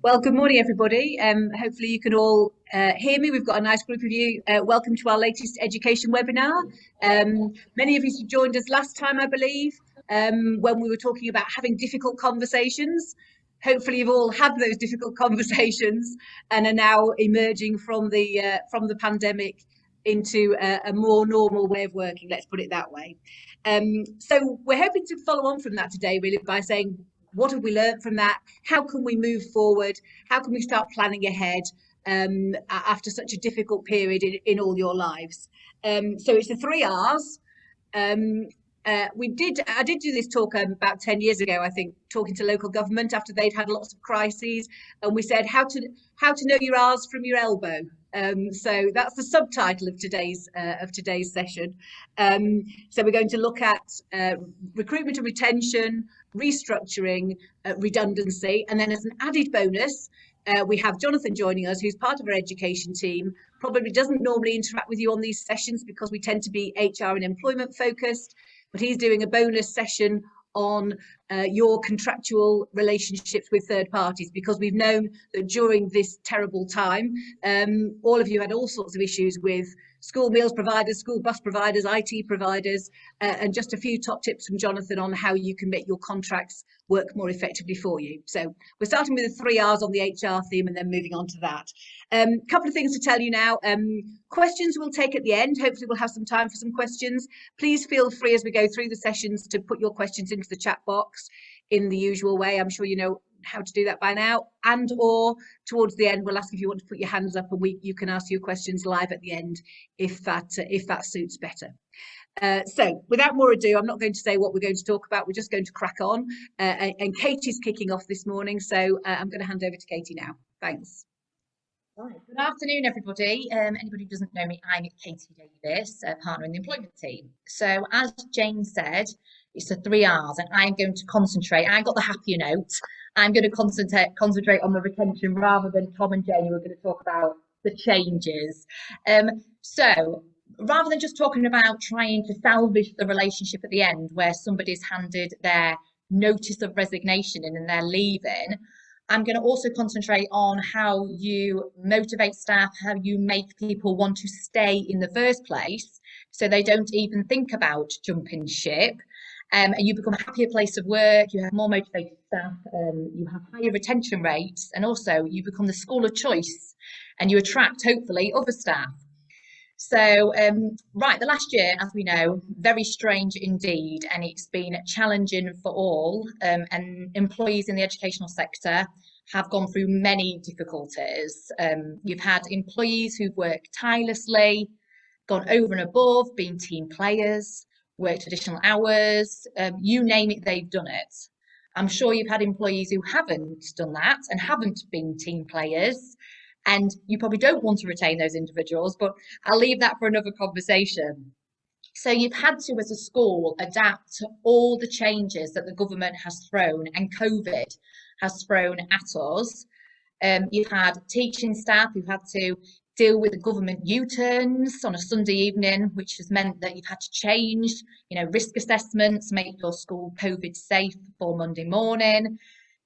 Well, good morning, everybody. Hopefully you can all hear me. We've got a nice group of you. Welcome to our latest education webinar. Many of you joined us last time, I believe, when we were talking about having difficult conversations. Hopefully you've all had those difficult conversations and are now emerging from the pandemic into a more normal way of working, let's put it that way. So we're hoping to follow on from that today, really, by saying, what have we learned from that? How can we move forward? How can we start planning ahead after such a difficult period in all your lives? So it's the 3 R's. I did do this talk about 10 years ago, I think, talking to local government after they'd had lots of crises, and we said how to know your R's from your elbow. So that's the subtitle of today's session. So we're going to look at recruitment and retention, restructuring, redundancy, and then as an added bonus, we have Jonathan joining us, who's part of our education team. Probably doesn't normally interact with you on these sessions because we tend to be HR and employment focused, but he's doing a bonus session on your contractual relationships with third parties, because we've known that during this terrible time, all of you had all sorts of issues with school meals providers, school bus providers, IT providers, and just a few top tips from Jonathan on how you can make your contracts work more effectively for you. So we're starting with the 3 R's on the HR theme and then moving on to that. Couple of things to tell you now. Questions we'll take at the end. Hopefully we'll have some time for some questions. Please feel free as we go through the sessions to put your questions into the chat box in the usual way. I'm sure you know how to do that by now, and or towards the end we'll ask if you want to put your hands up and you can ask your questions live at the end if that suits better. So without more ado, I'm not going to say what we're going to talk about, we're just going to crack on, and Katie's kicking off this morning, so I'm going to hand over to Katie now. Thanks. Right. Good afternoon, everybody. Anybody who doesn't know me, I'm Katie Davis, partner in the employment team. So as Jane said, it's the 3 R's, and I'm going to concentrate. I got the happier note. I'm going to concentrate on the retention rather than Tom and Jane, who are going to talk about the changes. So rather than just talking about trying to salvage the relationship at the end where somebody's handed their notice of resignation in and they're leaving, I'm going to also concentrate on how you motivate staff, how you make people want to stay in the first place so they don't even think about jumping ship. And you become a happier place of work, you have more motivated staff, you have higher retention rates, and also you become the school of choice and you attract, hopefully, other staff. So, right, the last year, as we know, very strange indeed, and it's been challenging for all, and employees in the educational sector have gone through many difficulties. You've had employees who've worked tirelessly, gone over and above, been team players, worked additional hours, you name it, they've done it. I'm sure you've had employees who haven't done that and haven't been team players, and you probably don't want to retain those individuals, but I'll leave that for another conversation. So you've had to, as a school, adapt to all the changes that the government has thrown and COVID has thrown at us. You've had teaching staff who've had to deal with the government U-turns on a Sunday evening, which has meant that you've had to change, risk assessments, make your school COVID safe for Monday morning.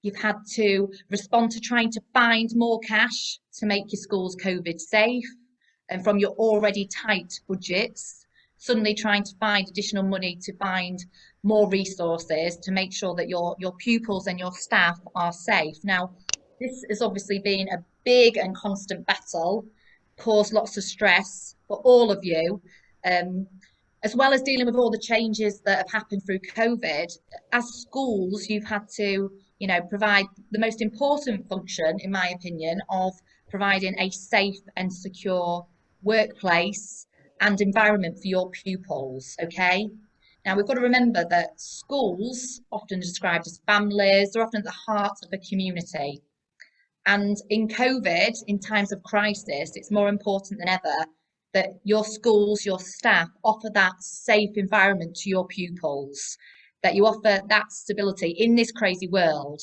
You've had to respond to trying to find more cash to make your schools COVID safe, and from your already tight budgets, suddenly trying to find additional money to find more resources to make sure that your pupils and your staff are safe. Now, this has obviously been a big and constant battle, caused lots of stress for all of you, as well as dealing with all the changes that have happened through COVID. As schools, you've had to provide the most important function, in my opinion, of providing a safe and secure workplace and environment for your pupils, okay? Now, we've got to remember that schools, often described as families, they're often at the heart of a community. And in COVID, in times of crisis, it's more important than ever that your schools, your staff offer that safe environment to your pupils, that you offer that stability in this crazy world.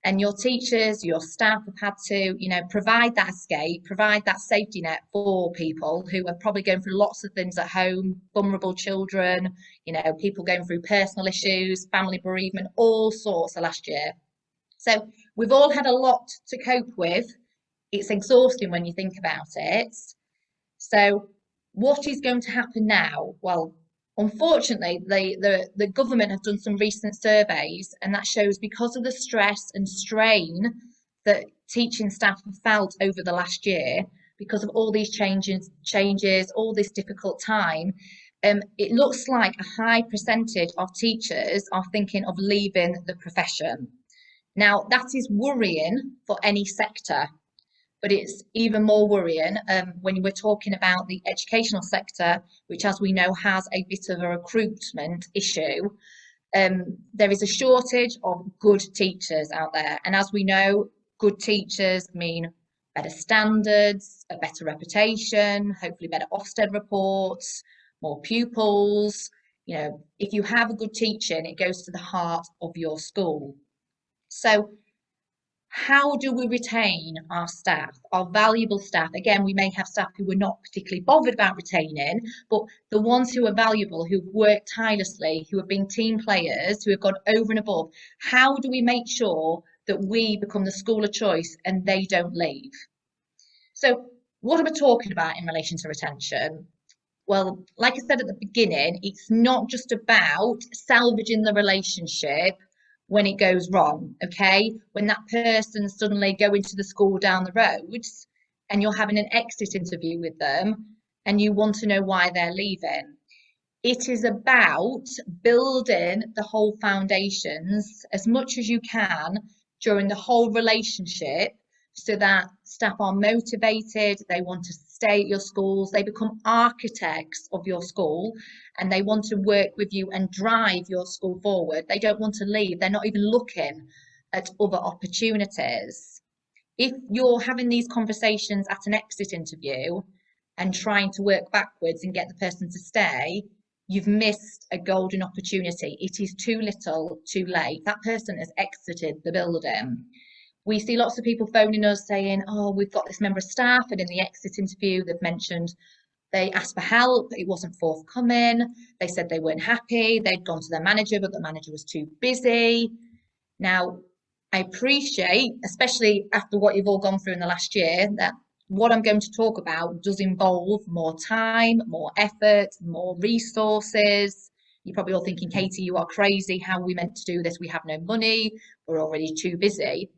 And your teachers, your staff have had to, provide that escape, provide that safety net for people who are probably going through lots of things at home, vulnerable children, people going through personal issues, family bereavement, all sorts of last year. So we've all had a lot to cope with. It's exhausting when you think about it. So what is going to happen now? Well, unfortunately, the government have done some recent surveys, and that shows because of the stress and strain that teaching staff have felt over the last year, because of all these changes, all this difficult time, it looks like a high percentage of teachers are thinking of leaving the profession. Now, that is worrying for any sector, but it's even more worrying when we're talking about the educational sector, which, as we know, has a bit of a recruitment issue. There is a shortage of good teachers out there. And as we know, good teachers mean better standards, a better reputation, hopefully better Ofsted reports, more pupils. You know, if you have a good teaching, it goes to the heart of your school. So how do we retain our staff, our valuable staff? Again, we may have staff who we're not particularly bothered about retaining, but the ones who are valuable, who've worked tirelessly, who have been team players, who have gone over and above, how do we make sure that we become the school of choice and they don't leave? So what am I talking about in relation to retention? Well, like I said at the beginning, it's not just about salvaging the relationship when it goes wrong, okay? When that person suddenly go into the school down the road and you're having an exit interview with them and you want to know why they're leaving. It is about building the whole foundations as much as you can during the whole relationship so that staff are motivated, they want to stay at your schools, they become architects of your school, and they want to work with you and drive your school forward. They don't want to leave. They're not even looking at other opportunities. If you're having these conversations at an exit interview and trying to work backwards and get the person to stay, you've missed a golden opportunity. It is too little, too late. That person has exited the building. We see lots of people phoning us saying, oh, we've got this member of staff, and in the exit interview, they've mentioned they asked for help, it wasn't forthcoming, they said they weren't happy, they'd gone to their manager, but the manager was too busy. Now, I appreciate, especially after what you've all gone through in the last year, that what I'm going to talk about does involve more time, more effort, more resources. You're probably all thinking, Katie, you are crazy. How are we meant to do this? We have no money. We're already too busy.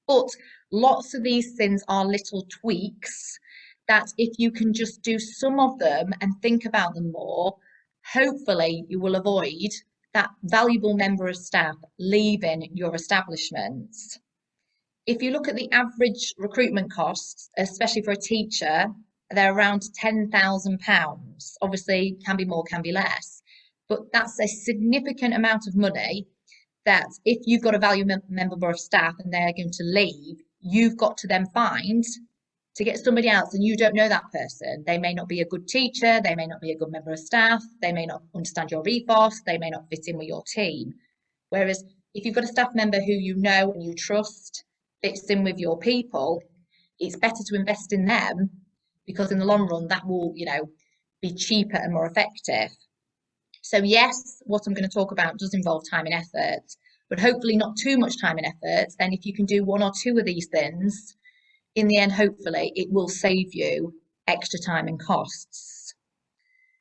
But lots of these things are little tweaks that if you can just do some of them and think about them more, hopefully you will avoid that valuable member of staff leaving your establishment. If you look at the average recruitment costs, especially for a teacher, they're around £10,000. Obviously, can be more, can be less, but that's a significant amount of money that if you've got a valuable member of staff and they're going to leave, you've got to then find to get somebody else, and you don't know that person. They may not be a good teacher, they may not be a good member of staff, they may not understand your ethos, they may not fit in with your team. Whereas if you've got a staff member who you know and you trust, fits in with your people, it's better to invest in them, because in the long run, that will, you know, be cheaper and more effective. So yes, what I'm going to talk about does involve time and effort, but hopefully not too much time and effort. And if you can do one or two of these things, in the end, hopefully it will save you extra time and costs.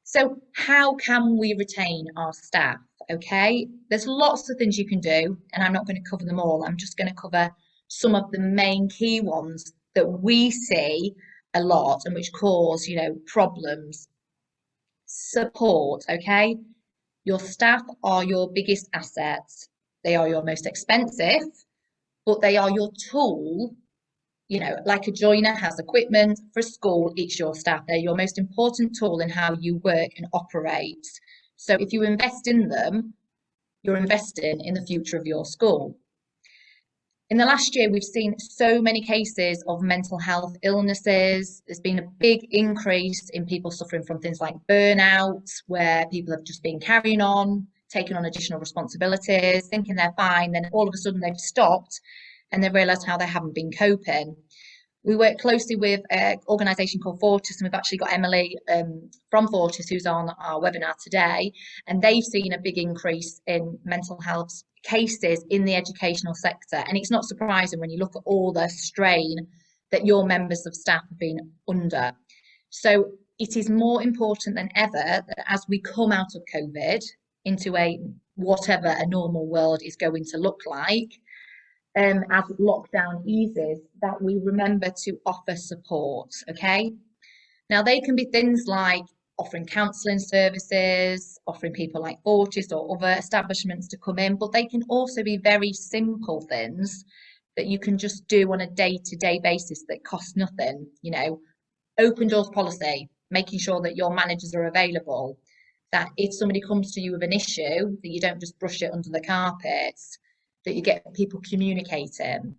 So how can we retain our staff? Okay, there's lots of things you can do, and I'm not going to cover them all. I'm just going to cover some of the main key ones that we see a lot and which cause, you know, problems. Support, okay? Your staff are your biggest assets. They are your most expensive, but they are your tool. You know, like a joiner has equipment, for a school, it's your staff. They're your most important tool in how you work and operate. So if you invest in them, you're investing in the future of your school. In the last year, we've seen so many cases of mental health illnesses. There's been a big increase in people suffering from things like burnout, where people have just been carrying on, taking on additional responsibilities, thinking they're fine, then all of a sudden they've stopped and they've realised how they haven't been coping. We work closely with an organisation called Fortis, and we've actually got Emily from Fortis who's on our webinar today, and they've seen a big increase in mental health cases in the educational sector. And it's not surprising when you look at all the strain that your members of staff have been under. So it is more important than ever that as we come out of COVID into a whatever a normal world is going to look like, as lockdown eases, that we remember to offer support, okay? Now, they can be things like offering counselling services, offering people like Fortis or other establishments to come in, but they can also be very simple things that you can just do on a day-to-day basis that cost nothing. You know, open doors policy, making sure that your managers are available, that if somebody comes to you with an issue, that you don't just brush it under the carpet, that you get people communicating.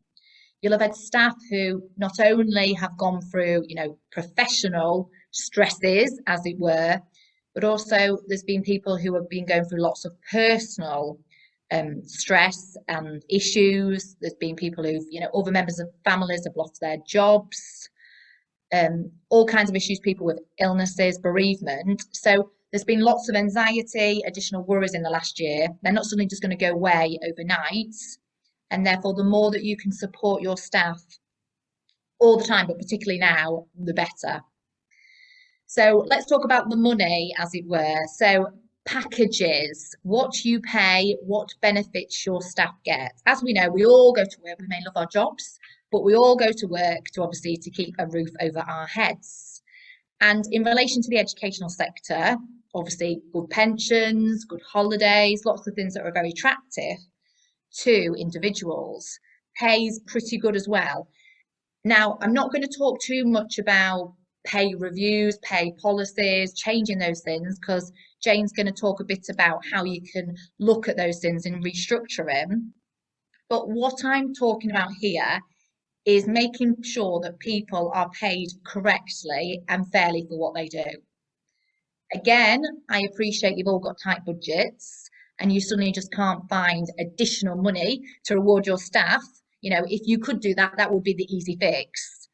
You'll have had staff who not only have gone through, you know, professional stresses, as it were, but also there's been people who have been going through lots of personal stress and issues. There's been people who've, you know, other members of families have lost their jobs, all kinds of issues, people with illnesses, bereavement. So there's been lots of anxiety, additional worries in the last year. They're not suddenly just going to go away overnight. And therefore, the more that you can support your staff all the time, but particularly now, the better. So let's talk about the money, as it were. So packages, what you pay, what benefits your staff get. As we know, we all go to work, we may love our jobs, but we all go to work to obviously to keep a roof over our heads. And in relation to the educational sector, obviously good pensions, good holidays, lots of things that are very attractive to individuals. Pay's pretty good as well. Now, I'm not going to talk too much about pay reviews, pay policies, changing those things, because Jane's going to talk a bit about how you can look at those things and restructure them. But what I'm talking about here is making sure that people are paid correctly and fairly for what they do. Again, I appreciate you've all got tight budgets and you suddenly just can't find additional money to reward your staff. You know, if you could do that, that would be the easy fix.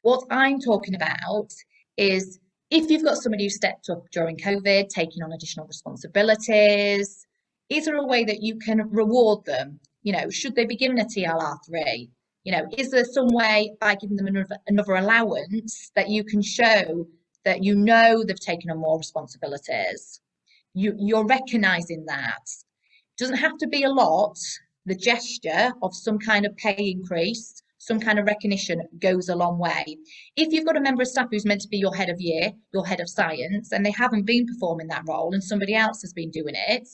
What I'm talking about is if you've got somebody who stepped up during COVID, taking on additional responsibilities, is there a way that you can reward them? You know, should they be given a TLR3? You know, is there some way by giving them another allowance that you can show that you know they've taken on more responsibilities? You're recognising that. It doesn't have to be a lot. The gesture of some kind of pay increase, some kind of recognition goes a long way. If you've got a member of staff who's meant to be your head of year, your head of science, and they haven't been performing that role and somebody else has been doing it,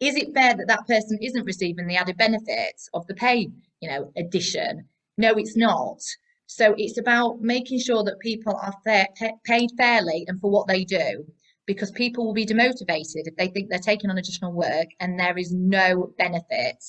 is it fair that that person isn't receiving the added benefits of the pay, you know, addition? No, it's not. So it's about making sure that people are paid fairly and for what they do, because people will be demotivated if they think they're taking on additional work and there is no benefit.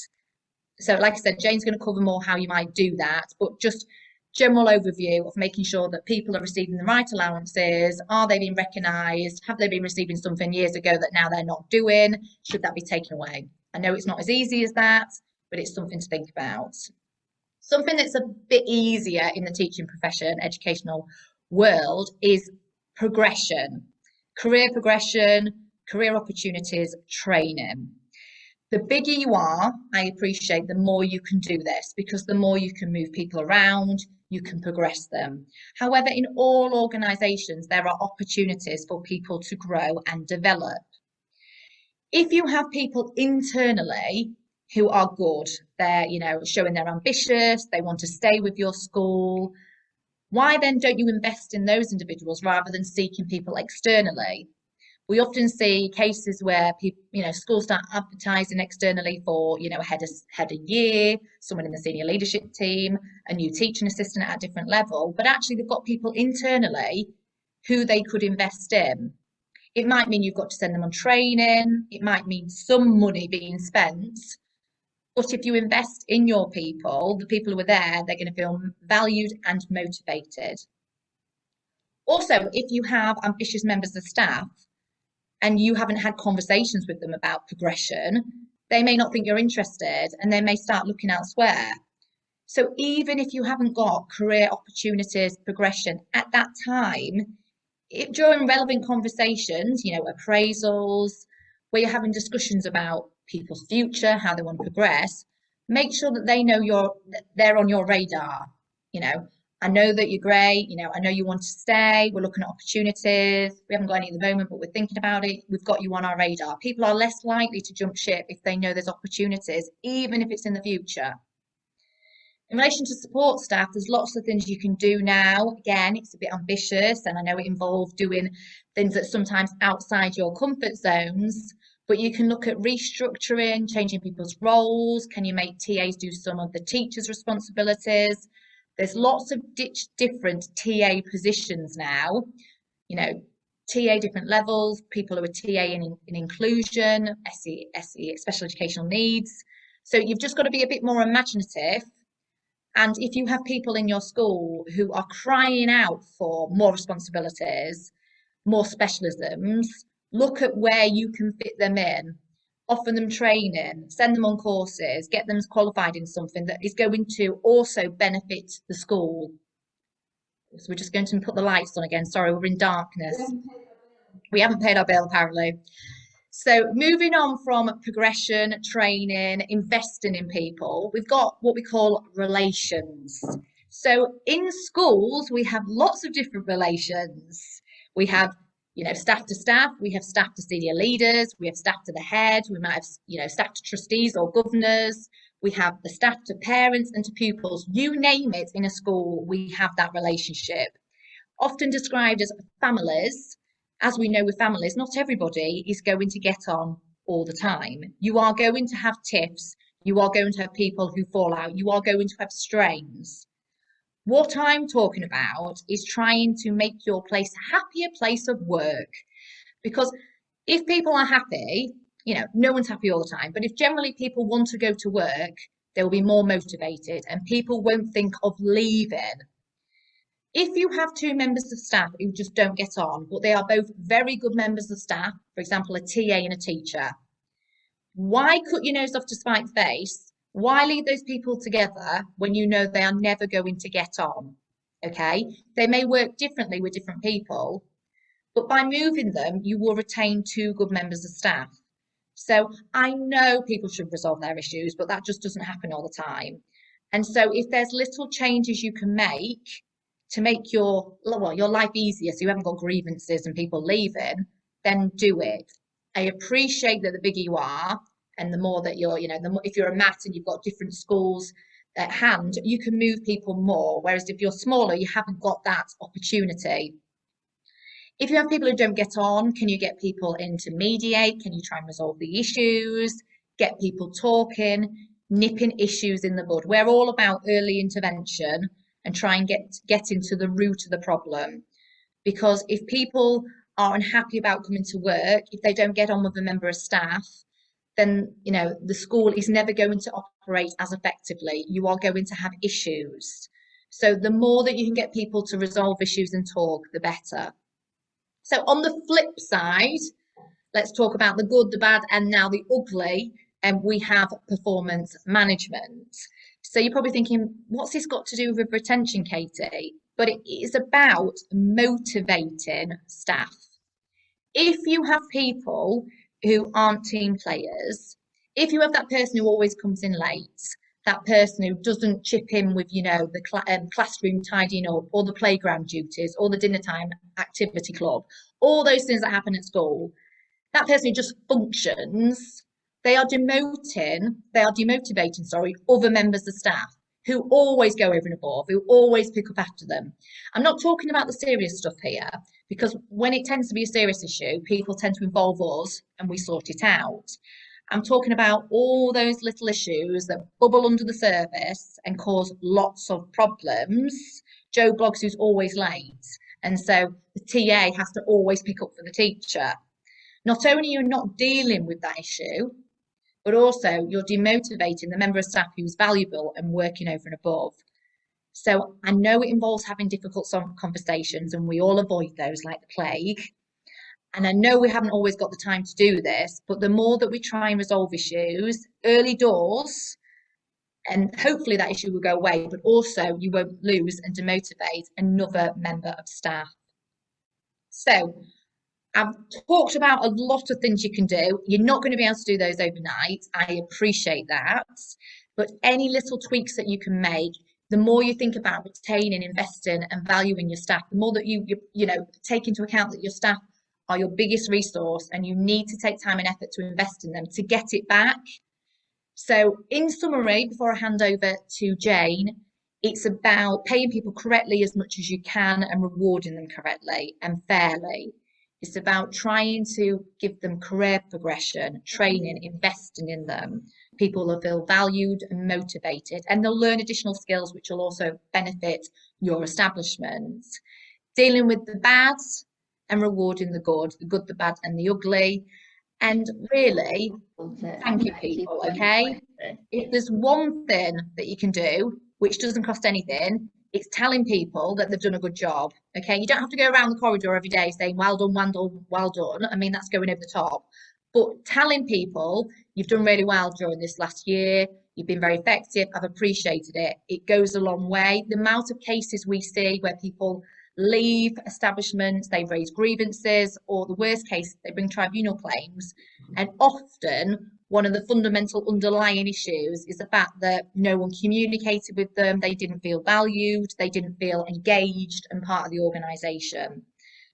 So like I said, Jane's going to cover more how you might do that, but just general overview of making sure that people are receiving the right allowances. Are they being recognised? Have they been receiving something years ago that now they're not doing? Should that be taken away? I know it's not as easy as that, but it's something to think about. Something that's a bit easier in the teaching profession, educational world, is progression, career progression, career opportunities, training. The bigger you are, I appreciate, the more you can do this, because the more you can move people around, you can progress them. However, in all organisations, there are opportunities for people to grow and develop. If you have people internally who are good, they're, you know, showing they're ambitious, they want to stay with your school, why then don't you invest in those individuals rather than seeking people externally? We often see cases where people, you know, schools start advertising externally for, you know, a head of year, someone in the senior leadership team, a new teaching assistant at a different level, but actually they've got people internally who they could invest in. It might mean you've got to send them on training. It might mean some money being spent. But if you invest in your people, the people who are there, they're going to feel valued and motivated. Also, if you have ambitious members of staff, and you haven't had conversations with them about progression, they may not think you're interested and they may start looking elsewhere. So even if you haven't got career opportunities, progression at that time, during relevant conversations, appraisals, where you're having discussions about people's future, how they want to progress, make sure that they know they're on your radar. I know that you're great. I know you want to stay. We're looking at opportunities. We haven't got any at the moment, but we're thinking about it. We've got you on our radar. People are less likely to jump ship if they know there's opportunities, even if it's in the future. In relation to support staff, there's lots of things you can do now. Again, it's a bit ambitious, and I know it involves doing things that sometimes outside your comfort zones, but you can look at restructuring, changing people's roles. Can you make TAs do some of the teachers' responsibilities? There's lots of different TA positions now, TA different levels, people who are TA in inclusion, SE, special educational needs. So you've just got to be a bit more imaginative. And if you have people in your school who are crying out for more responsibilities, more specialisms, look at where you can fit them in, offer them training, send them on courses, get them qualified in something that is going to also benefit the school. So we're just going to put the lights on again. Sorry, we're in darkness. We haven't paid our bill, apparently. So moving on from progression, training, investing in people, we've got what we call relations. So in schools, we have lots of different relations. We have, staff to staff, we have staff to senior leaders, we have staff to the head, we might have, staff to trustees or governors, we have the staff to parents and to pupils. You name it, in a school, we have that relationship. Often described as families. As we know with families, not everybody is going to get on all the time. You are going to have tiffs. You are going to have people who fall out. You are going to have strains. What I'm talking about is trying to make your place a happier place of work. Because if people are happy, no one's happy all the time. But if generally people want to go to work, they will be more motivated and people won't think of leaving. If you have two members of staff who just don't get on, but they are both very good members of staff, for example, a TA and a teacher, why cut your nose off to spite the face? Why leave those people together when you know they are never going to get on? Okay, they may work differently with different people, but by moving them, you will retain two good members of staff. So I know people should resolve their issues, but that just doesn't happen all the time. And so if there's little changes you can make to make your life easier, so you haven't got grievances and people leaving, then do it. I appreciate that the bigger you are and the more that you're, if you're a mat and you've got different schools at hand, you can move people more. Whereas if you're smaller, you haven't got that opportunity. If you have people who don't get on, can you get people in to mediate? Can you try and resolve the issues? Get people talking, nipping issues in the bud. We're all about early intervention and try and get into the root of the problem. Because if people are unhappy about coming to work, if they don't get on with a member of staff, then the school is never going to operate as effectively. You are going to have issues. So the more that you can get people to resolve issues and talk, the better. So on the flip side, let's talk about the good, the bad, and now the ugly. And we have performance management. So you're probably thinking, what's this got to do with retention, Katie? But it is about motivating staff. If you have people who aren't team players, if you have that person who always comes in late, that person who doesn't chip in with, the classroom tidying up, or the playground duties, or the dinner time activity club, all those things that happen at school, that person who just functions, they are demotivating, other members of staff who always go over and above, who always pick up after them. I'm not talking about the serious stuff here, because when it tends to be a serious issue, people tend to involve us and we sort it out. I'm talking about all those little issues that bubble under the surface and cause lots of problems. Joe Bloggs, who's always late, and so the TA has to always pick up for the teacher. Not only are you not dealing with that issue, but also you're demotivating the member of staff who's valuable and working over and above. So I know it involves having difficult conversations, and we all avoid those like the plague. And I know we haven't always got the time to do this, but the more that we try and resolve issues, early doors And hopefully that issue will go away, but also you won't lose and demotivate another member of staff. So I've talked about a lot of things you can do. You're not going to be able to do those overnight. I appreciate that. But any little tweaks that you can make, the more you think about retaining, investing and valuing your staff, the more that you take into account that your staff are your biggest resource and you need to take time and effort to invest in them to get it back. So in summary, before I hand over to Jane, it's about paying people correctly as much as you can and rewarding them correctly and fairly. It's about trying to give them career progression, training, investing in them. People will feel valued and motivated, and they'll learn additional skills which will also benefit your establishment. Dealing with the bads and rewarding the good, the bad, and the ugly. And really, thank you, people, okay? If there's one thing that you can do, which doesn't cost anything, it's telling people that they've done a good job, okay? You don't have to go around the corridor every day saying, well done, well done, well done. I mean, that's going over the top. But telling people you've done really well during this last year, you've been very effective, I've appreciated it. It goes a long way. The amount of cases we see where people leave establishments, they raise grievances, or the worst case, they bring tribunal claims. And often one of the fundamental underlying issues is the fact that no one communicated with them, they didn't feel valued, they didn't feel engaged and part of the organisation.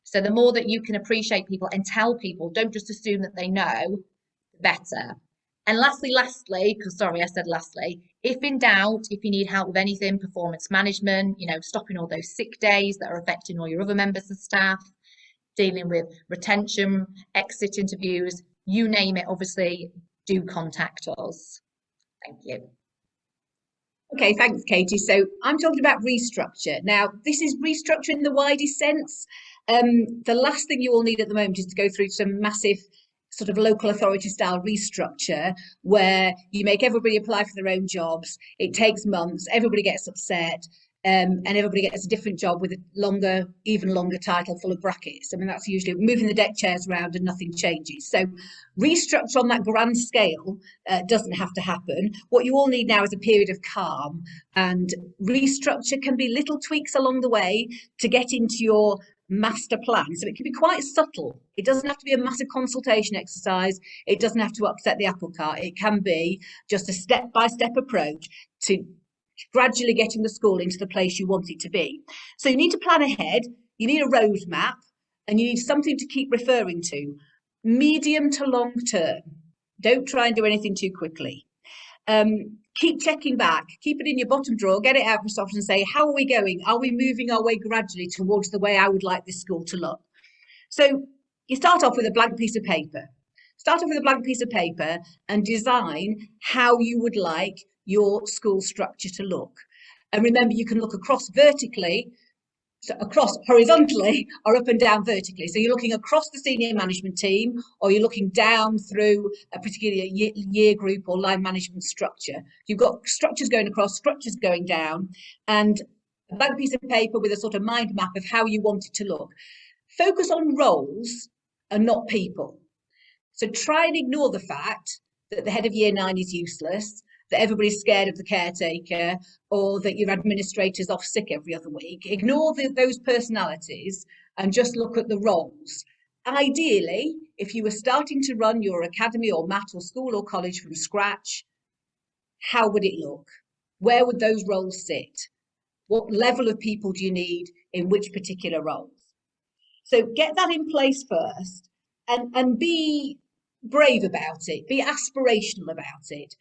So the more that you can appreciate people and tell people, don't just assume that they know, the better. And lastly, because sorry, I said lastly, if in doubt, if you need help with anything, performance management, stopping all those sick days that are affecting all your other members of staff, dealing with retention, exit interviews, you name it, obviously, do contact us. Thank you. Okay, thanks, Katie. So I'm talking about restructure. Now, this is restructure in the widest sense. The last thing you all need at the moment is to go through some massive sort of local authority style restructure where you make everybody apply for their own jobs. It takes months, everybody gets upset, and everybody gets a different job with a even longer title full of brackets. I mean, that's usually moving the deck chairs around and nothing changes. So restructure on that grand scale doesn't have to happen. What you all need now is a period of calm, and restructure can be little tweaks along the way to get into your master plan. So it can be quite subtle. It doesn't have to be a massive consultation exercise. It doesn't have to upset the apple cart. It can be just a step-by-step approach to gradually getting the school into the place you want it to be. So you need to plan ahead. You need a roadmap, and you need something to keep referring to. Medium to long term. Don't try and do anything too quickly. Keep checking back, keep it in your bottom drawer, get it out for so often and say, how are we going? Are we moving our way gradually towards the way I would like this school to look? So you start off with a blank piece of paper. Start off with a blank piece of paper and design how you would like your school structure to look. And remember, you can look across vertically, so across horizontally or up and down vertically. So you're looking across the senior management team, or you're looking down through a particular year group or line management structure. You've got structures going across, structures going down, and a blank piece of paper with a sort of mind map of how you want it to look. Focus on roles and not people. So try and ignore the fact that the head of year 9 is useless, that everybody's scared of the caretaker, or that your administrator's off sick every other week. Ignore those personalities and just look at the roles. Ideally, if you were starting to run your academy or MAT or school or college from scratch, how would it look? Where would those roles sit? What level of people do you need in which particular roles? So get that in place first, and be brave about it, be aspirational about it.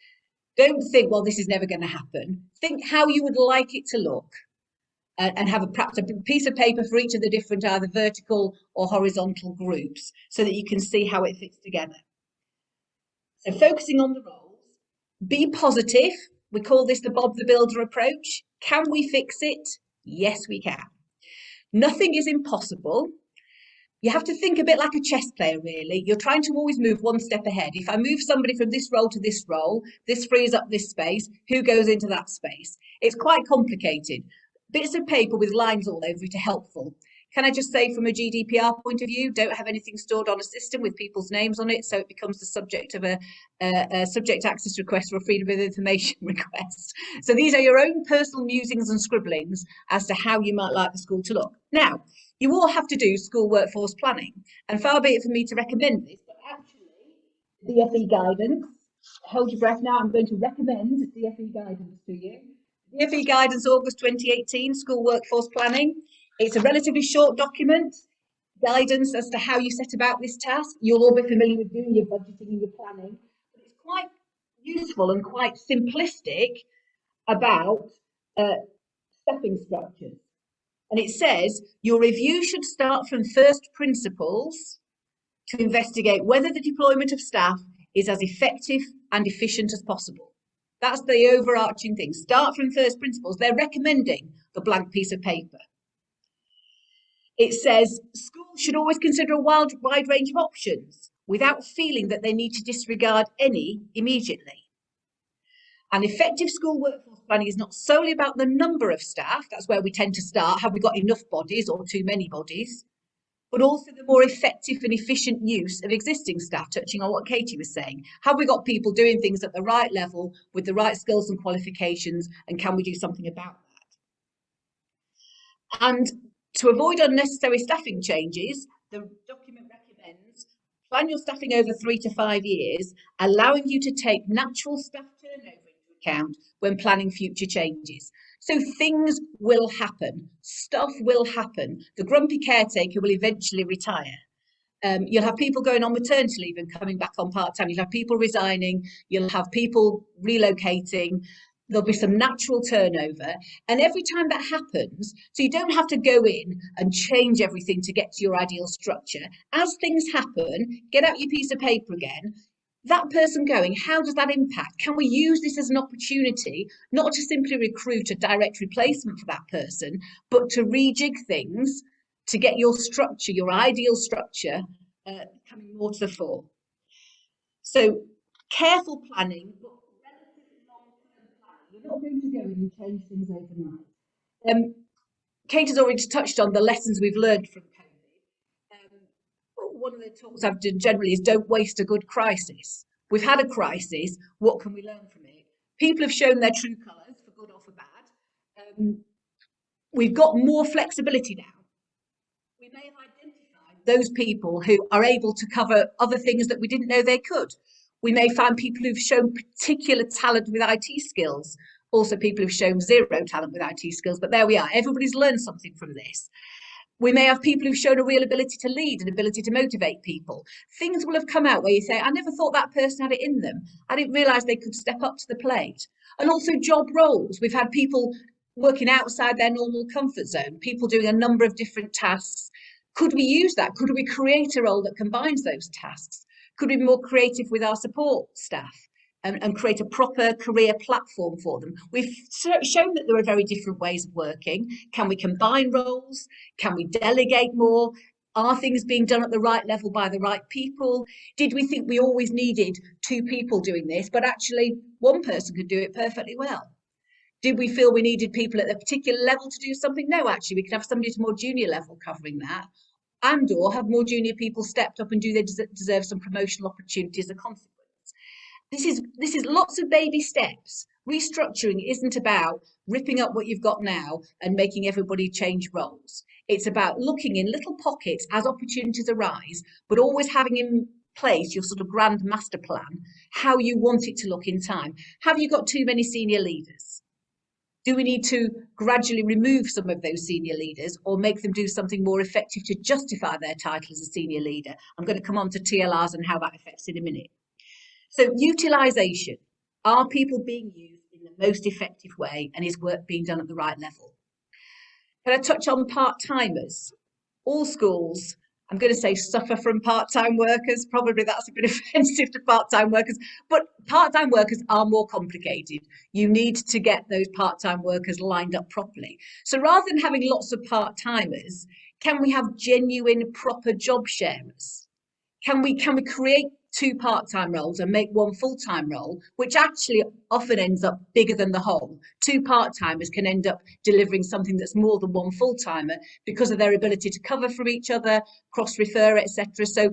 Don't think, well, this is never going to happen. Think how you would like it to look, and have perhaps a piece of paper for each of the different either vertical or horizontal groups so that you can see how it fits together. So focusing on the roles, be positive. We call this the Bob the Builder approach. Can we fix it? Yes, we can. Nothing is impossible. You have to think a bit like a chess player, really. You're trying to always move one step ahead. If I move somebody from this role to this role, this frees up this space. Who goes into that space? It's quite complicated. Bits of paper with lines all over it are helpful. Can I just say, from a GDPR point of view, don't have anything stored on a system with people's names on it, so it becomes the subject of a subject access request or a freedom of information request. So these are your own personal musings and scribblings as to how you might like the school to look. Now, you all have to do school workforce planning, and far be it for me to recommend this, but actually, DfE guidance, hold your breath now, I'm going to recommend DfE guidance to you. DfE guidance, August 2018, school workforce planning. It's a relatively short document, guidance as to how you set about this task. You'll all be familiar with doing your budgeting and your planning, but it's quite useful and quite simplistic about staffing structures. And it says your review should start from first principles to investigate whether the deployment of staff is as effective and efficient as possible. That's the overarching thing. Start from first principles. They're recommending the blank piece of paper. It says schools should always consider a wide range of options without feeling that they need to disregard any immediately. An effective school workforce planning is not solely about the number of staff. That's where we tend to start. Have we got enough bodies or too many bodies? But also the more effective and efficient use of existing staff, touching on what Katie was saying. Have we got people doing things at the right level with the right skills and qualifications, and can we do something about that? And to avoid unnecessary staffing changes, the document recommends plan your staffing over 3 to 5 years, allowing you to take natural staff turnover into account when planning future changes. So things will happen, stuff will happen. The grumpy caretaker will eventually retire. You'll have people going on maternity leave and coming back on part-time. You'll have people resigning. You'll have people relocating. There'll be some natural turnover. And every time that happens, so you don't have to go in and change everything to get to your ideal structure. As things happen, get out your piece of paper again. That person going, how does that impact? Can we use this as an opportunity, not to simply recruit a direct replacement for that person, but to rejig things to get your structure, your ideal structure, coming more to the fore? So careful planning, but relatively long-term planning. You're not going to go in and change things overnight. Kate has already touched on the lessons we've learned from COVID. One of the talks I've done generally is don't waste a good crisis. We've had a crisis. What can we learn from it? People have shown their true colours, for good or for bad. We've got more flexibility now. We may have identified those people who are able to cover other things that we didn't know they could. We may find people who've shown particular talent with IT skills, also people who've shown zero talent with IT skills, but there we are. Everybody's learned something from this. We may have people who've shown a real ability to lead, an ability to motivate people. Things will have come out where you say, I never thought that person had it in them. I didn't realise they could step up to the plate. And also job roles. We've had people working outside their normal comfort zone, people doing a number of different tasks. Could we use that? Could we create a role that combines those tasks? Could we be more creative with our support staff and create a proper career platform for them? We've shown that there are very different ways of working. Can we combine roles? Can we delegate more? Are things being done at the right level by the right people? Did we think we always needed 2 people doing this, but actually one person could do it perfectly well? Did we feel we needed people at a particular level to do something? No, actually, we could have somebody at a more junior level covering that, and or have more junior people stepped up and do they deserve some promotional opportunities as a consequence. This is lots of baby steps. Restructuring isn't about ripping up what you've got now and making everybody change roles. It's about looking in little pockets as opportunities arise, but always having in place your sort of grand master plan, how you want it to look in time. Have you got too many senior leaders? Do we need to gradually remove some of those senior leaders or make them do something more effective to justify their title as a senior leader? I'm going to come on to TLRs and how that affects in a minute. So utilization, are people being used in the most effective way, and is work being done at the right level? Can I touch on part-timers? All schools, I'm going to say, suffer from part-time workers. Probably that's a bit offensive to part-time workers, but part-time workers are more complicated. You need to get those part-time workers lined up properly. So rather than having lots of part-timers, can we have genuine, proper job sharers? Can we create two part-time roles and make one full-time role, which actually often ends up bigger than the whole. Two part-timers can end up delivering something that's more than one full-timer because of their ability to cover for each other, cross-refer, etc. So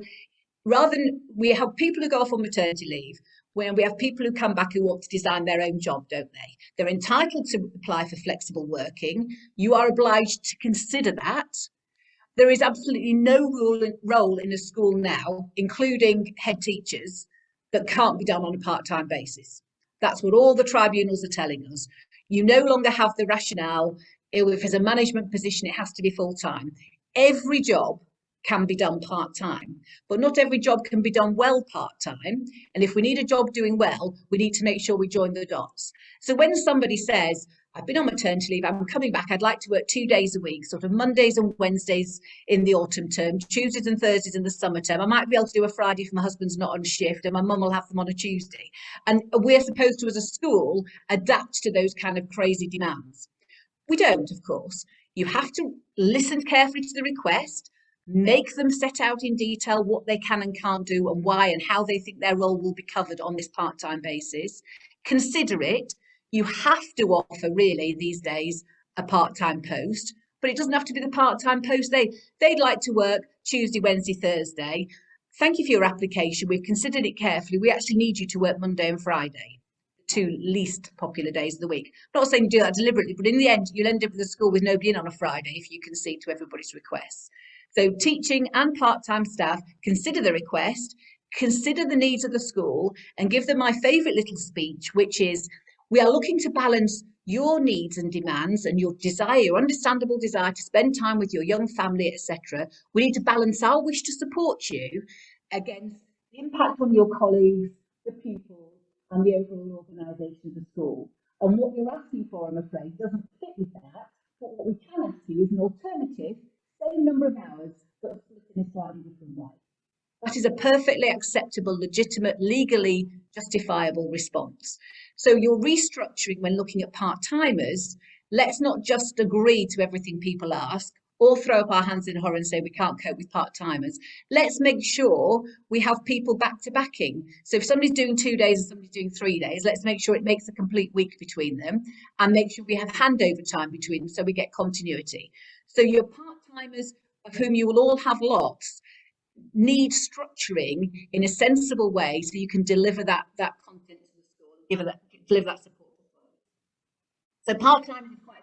rather than, we have people who go off on maternity leave, when we have people who come back who want to design their own job, don't they? They're entitled to apply for flexible working. You are obliged to consider that. There is absolutely no role in a school now, including head teachers, that can't be done on a part-time basis. That's what all the tribunals are telling us. You no longer have the rationale, if it's a management position, it has to be full-time. Every job can be done part-time, but not every job can be done well part-time. And if we need a job doing well, we need to make sure we join the dots. So when somebody says, I've been on maternity leave, I'm coming back, I'd like to work 2 days a week, sort of Mondays and Wednesdays in the autumn term, Tuesdays and Thursdays in the summer term. I might be able to do a Friday if my husband's not on shift and my mum will have them on a Tuesday. And we're supposed to, as a school, adapt to those kind of crazy demands. We don't, of course. You have to listen carefully to the request, make them set out in detail what they can and can't do and why and how they think their role will be covered on this part-time basis. Consider it. You have to offer, really, these days, a part-time post, but it doesn't have to be the part-time post. They'd like to work Tuesday, Wednesday, Thursday. Thank you for your application. We've considered it carefully. We actually need you to work Monday and Friday, the two least popular days of the week. I'm not saying do that deliberately, but in the end, you'll end up with a school with nobody in on a Friday if you concede to everybody's requests. So teaching and part-time staff, consider the request, consider the needs of the school, and give them my favourite little speech, which is, we are looking to balance your needs and demands and your desire, your understandable desire to spend time with your young family, etc. We need to balance our wish to support you against the impact on your colleagues, the pupils, and the overall organisation of the school. And what you're asking for, I'm afraid, doesn't fit with that. But what we can ask you is an alternative, same number of hours, but split in a slightly different way. That is a perfectly acceptable, legitimate, legally justifiable response. So you're restructuring when looking at part-timers. Let's not just agree to everything people ask or throw up our hands in horror and say we can't cope with part-timers. Let's make sure we have people back-to-backing. So if somebody's doing 2 days and somebody's doing 3 days, let's make sure it makes a complete week between them and make sure we have handover time between them so we get continuity. So your part-timers, of whom you will all have lots, need structuring in a sensible way so you can deliver that content to the school and deliver that support. So part-time is quite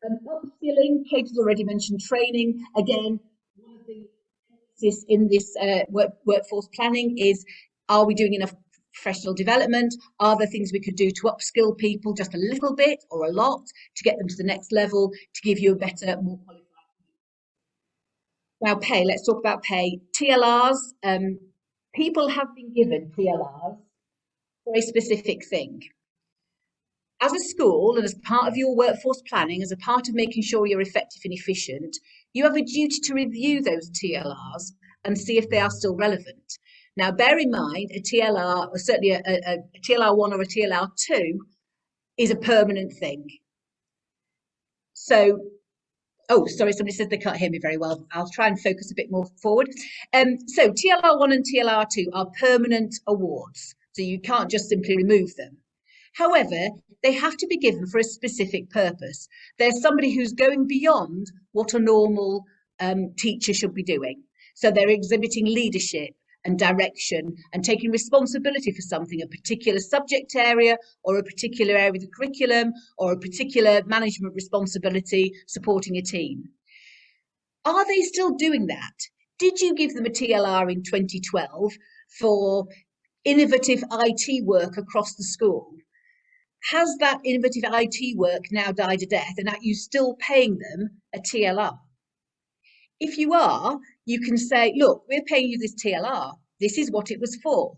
upskilling. Kate has already mentioned training. Again, one of the emphasis in this workforce planning is, are we doing enough professional development? Are there things we could do to upskill people just a little bit or a lot to get them to the next level, to give you a better, more qualified? Now, pay. Let's talk about pay. TLRs. People have been given TLRs for a specific thing. As a school and as part of your workforce planning, as a part of making sure you're effective and efficient, you have a duty to review those TLRs and see if they are still relevant. Now, bear in mind, a TLR, or certainly a TLR1 or a TLR2, is a permanent thing. So, oh, sorry, somebody says they can't hear me very well. I'll try and focus a bit more forward. So TLR1 and TLR2 are permanent awards, so you can't just simply remove them. However, they have to be given for a specific purpose. There's somebody who's going beyond what a normal teacher should be doing. So they're exhibiting leadership and direction and taking responsibility for something, a particular subject area or a particular area of the curriculum or a particular management responsibility supporting a team. Are they still doing that? Did you give them a TLR in 2012 for innovative IT work across the school? Has that innovative IT work now died a death and are you still paying them a TLR? If you are, you can say, look, we're paying you this TLR. This is what it was for.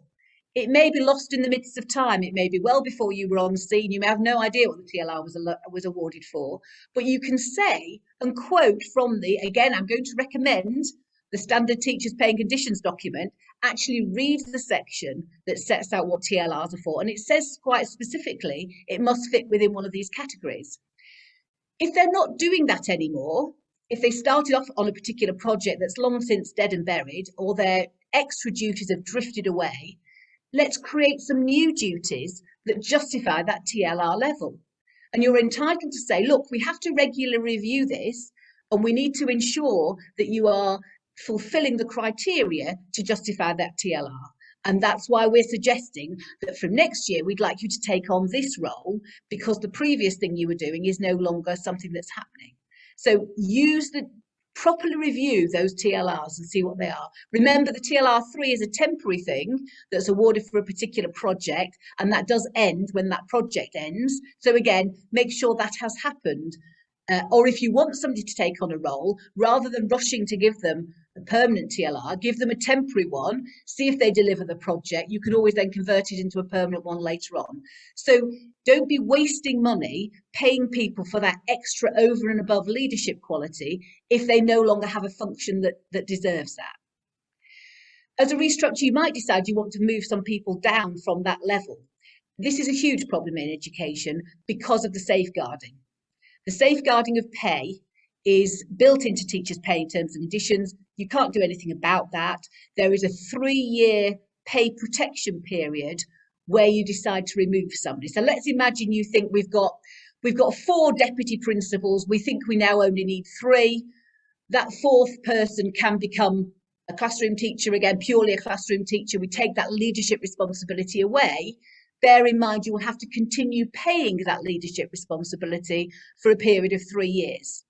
It may be lost in the midst of time. It may be well before you were on scene. You may have no idea what the TLR was awarded for. But you can say and quote from the, again, I'm going to recommend the Standard Teachers Pay and Conditions document, actually read the section that sets out what TLRs are for. And it says quite specifically, it must fit within one of these categories. If they're not doing that anymore, if they started off on a particular project that's long since dead and buried, or they're extra duties have drifted away. Let's create some new duties that justify that TLR level. And you're entitled to say, look, we have to regularly review this, and we need to ensure that you are fulfilling the criteria to justify that TLR. And that's why we're suggesting that from next year, we'd like you to take on this role, because the previous thing you were doing is no longer something that's happening. So properly review those TLRs and see what they are. Remember, the TLR 3 is a temporary thing that's awarded for a particular project, and that does end when that project ends. So again, make sure that has happened. Or if you want somebody to take on a role, rather than rushing to give them a permanent TLR, give them a temporary one, see if they deliver the project. You can always then convert it into a permanent one later on. So don't be wasting money paying people for that extra over and above leadership quality if they no longer have a function that deserves that. As a restructure, you might decide you want to move some people down from that level. This is a huge problem in education because of the safeguarding. The safeguarding of pay is built into teachers' pay terms and conditions. You can't do anything about that. There is a 3-year pay protection period where you decide to remove somebody. So let's imagine you think we've got 4 deputy principals. We think we now only need 3. That 4th person can become a classroom teacher, again, purely a classroom teacher. We take that leadership responsibility away. Bear in mind, you will have to continue paying that leadership responsibility for a period of 3 years.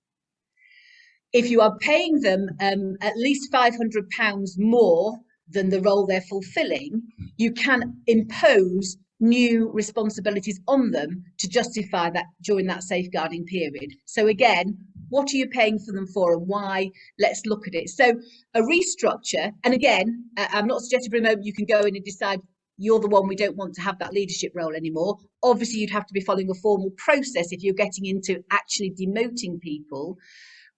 If you are paying them at least £500 more than the role they're fulfilling, you can impose new responsibilities on them to justify that during that safeguarding period. So again, what are you paying for them for and why? Let's look at it. So a restructure, and again, I'm not suggesting for a moment you can go in and decide you're the one, we don't want to have that leadership role anymore. Obviously, you'd have to be following a formal process if you're getting into actually demoting people.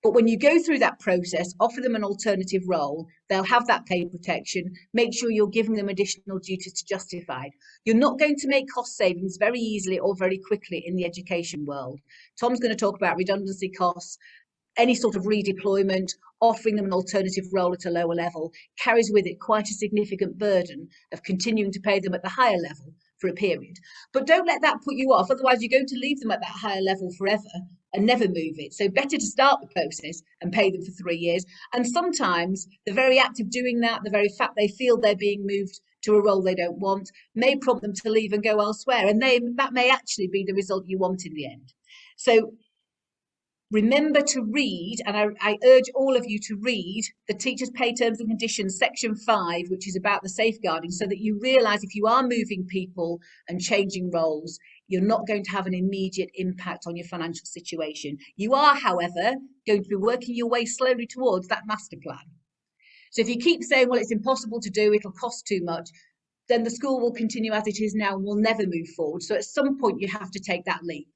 But when you go through that process, offer them an alternative role, they'll have that pay protection, make sure you're giving them additional duties to justify it. You're not going to make cost savings very easily or very quickly in the education world. Tom's going to talk about redundancy costs. Any sort of redeployment, offering them an alternative role at a lower level, carries with it quite a significant burden of continuing to pay them at the higher level for a period. But don't let that put you off, otherwise you're going to leave them at that higher level forever and never move it. So better to start the process and pay them for 3 years. And sometimes the very act of doing that, the very fact they feel they're being moved to a role they don't want, may prompt them to leave and go elsewhere. And that may actually be the result you want in the end. So remember to read, and I urge all of you to read the Teachers' Pay Terms and Conditions, section 5, which is about the safeguarding, so that you realise if you are moving people and changing roles, you're not going to have an immediate impact on your financial situation. You are, however, going to be working your way slowly towards that master plan. So if you keep saying, well, it's impossible to do, it'll cost too much, then the school will continue as it is now and will never move forward. So at some point, you have to take that leap.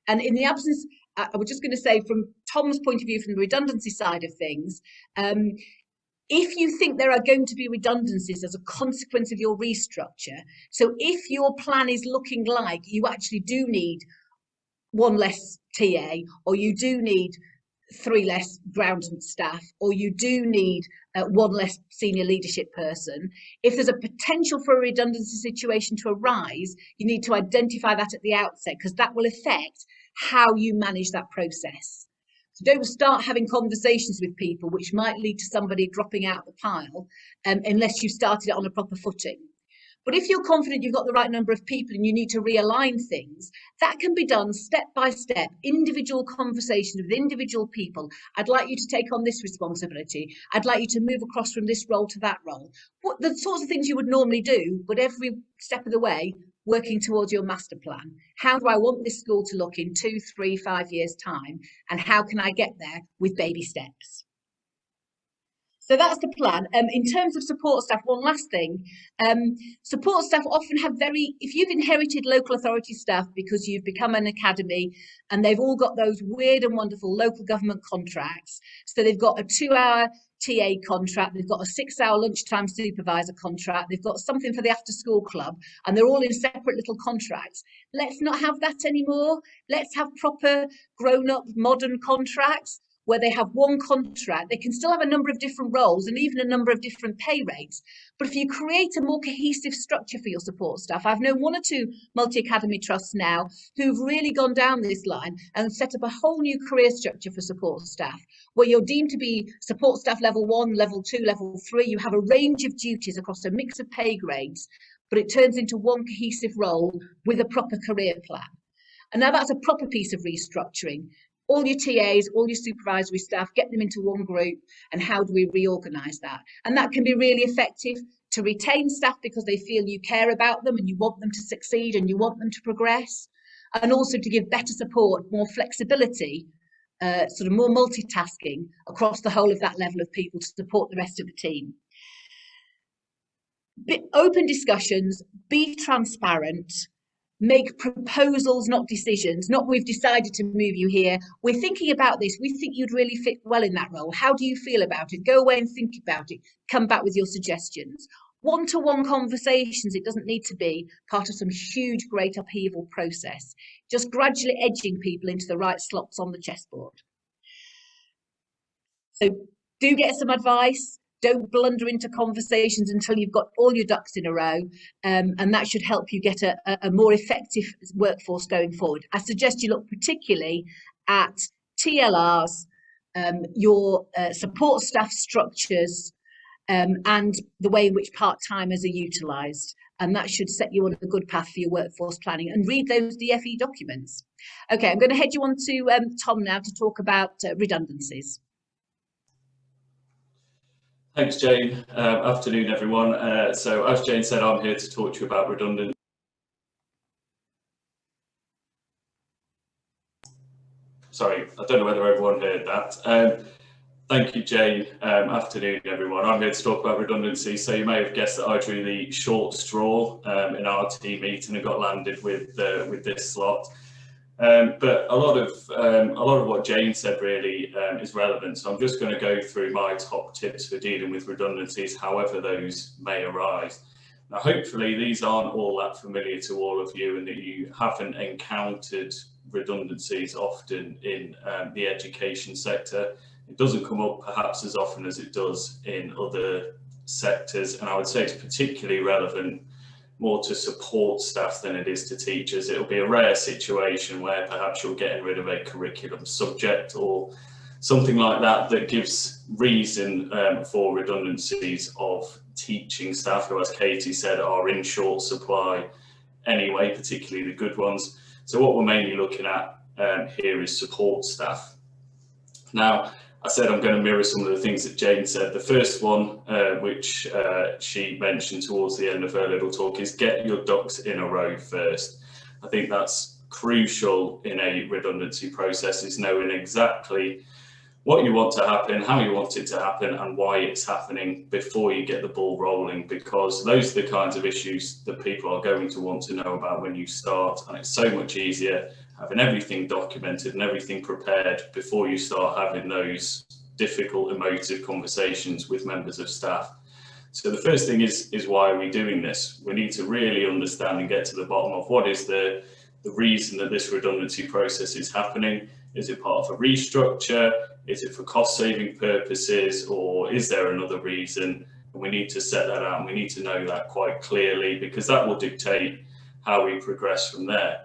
And in the absence, I was just going to say, from Tom's point of view, from the redundancy side of things, if you think there are going to be redundancies as a consequence of your restructure, so if your plan is looking like you actually do need 1 less TA, or you do need 3 less ground staff, or you do need 1 less senior leadership person, if there's a potential for a redundancy situation to arise, you need to identify that at the outset, because that will affect how you manage that process. So don't start having conversations with people which might lead to somebody dropping out the pile unless you've started it on a proper footing. But if you're confident you've got the right number of people and you need to realign things, that can be done step by step, individual conversations with individual people. I'd like you to take on this responsibility. I'd like you to move across from this role to that role. What the sorts of things you would normally do, but every step of the way, working towards your master plan. How do I want this school to look in 2, 3, 5 years' time? And how can I get there with baby steps? So that's the plan. In terms of support staff, one last thing. Support staff often have if you've inherited local authority staff because you've become an academy and they've all got those weird and wonderful local government contracts. So they've got a 2-hour TA contract, they've got a 6-hour lunchtime supervisor contract, they've got something for the after school club, and they're all in separate little contracts. Let's not have that anymore. Let's have proper grown-up modern contracts where they have one contract. They can still have a number of different roles and even a number of different pay rates. But if you create a more cohesive structure for your support staff, I've known 1 or 2 multi-academy trusts now who've really gone down this line and set up a whole new career structure for support staff, where you're deemed to be support staff level 1, level 2, level 3. You have a range of duties across a mix of pay grades, but it turns into one cohesive role with a proper career plan. And now that's a proper piece of restructuring. All your TAs, all your supervisory staff, get them into one group, and how do we reorganise that? And that can be really effective to retain staff because they feel you care about them and you want them to succeed and you want them to progress, and also to give better support, more flexibility, sort of more multitasking across the whole of that level of people to support the rest of the team. Open discussions, be transparent, make proposals, not decisions. Not we've decided to move you here. We're thinking about this. We think you'd really fit well in that role. How do you feel about it? Go away and think about it. Come back with your suggestions. One-to-one conversations. It doesn't need to be part of some huge, great upheaval process. Just gradually edging people into the right slots on the chessboard. So do get some advice. Don't blunder into conversations until you've got all your ducks in a row, and that should help you get a more effective workforce going forward. I suggest you look particularly at TLRs, your support staff structures, and the way in which part-timers are utilised, and that should set you on a good path for your workforce planning. And read those DFE documents. Okay, I'm going to head you on to Tom now to talk about redundancies. Thanks, Jane. Afternoon, everyone. So as Jane said, I'm here to talk to you about redundancy. Sorry, I don't know whether everyone heard that. Thank you, Jane. Afternoon, everyone. I'm here to talk about redundancy. So you may have guessed that I drew the short straw in our team meeting and got landed with this slot. But a lot of what Jane said really is relevant. So I'm just going to go through my top tips for dealing with redundancies, however those may arise. Now, hopefully these aren't all that familiar to all of you, and that you haven't encountered redundancies often in the education sector. It doesn't come up perhaps as often as it does in other sectors, and I would say it's particularly relevant more to support staff than it is to teachers. It'll be a rare situation where perhaps you're getting rid of a curriculum subject or something like that that gives reason for redundancies of teaching staff, who, as Katie said, are in short supply anyway, particularly the good ones. So what we're mainly looking at here is support staff. Now, I said I'm going to mirror some of the things that Jane said. The first one, which she mentioned towards the end of her little talk, is get your ducks in a row first. I think that's crucial in a redundancy process, is knowing exactly what you want to happen, how you want it to happen, and why it's happening before you get the ball rolling, because those are the kinds of issues that people are going to want to know about when you start. And it's so much easier having everything documented and everything prepared before you start having those difficult emotive conversations with members of staff. So the first thing is why are we doing this? We need to really understand and get to the bottom of what is the reason that this redundancy process is happening. Is it part of a restructure? Is it for cost saving purposes, or is there another reason? And we need to set that out, and we need to know that quite clearly, because that will dictate how we progress from there.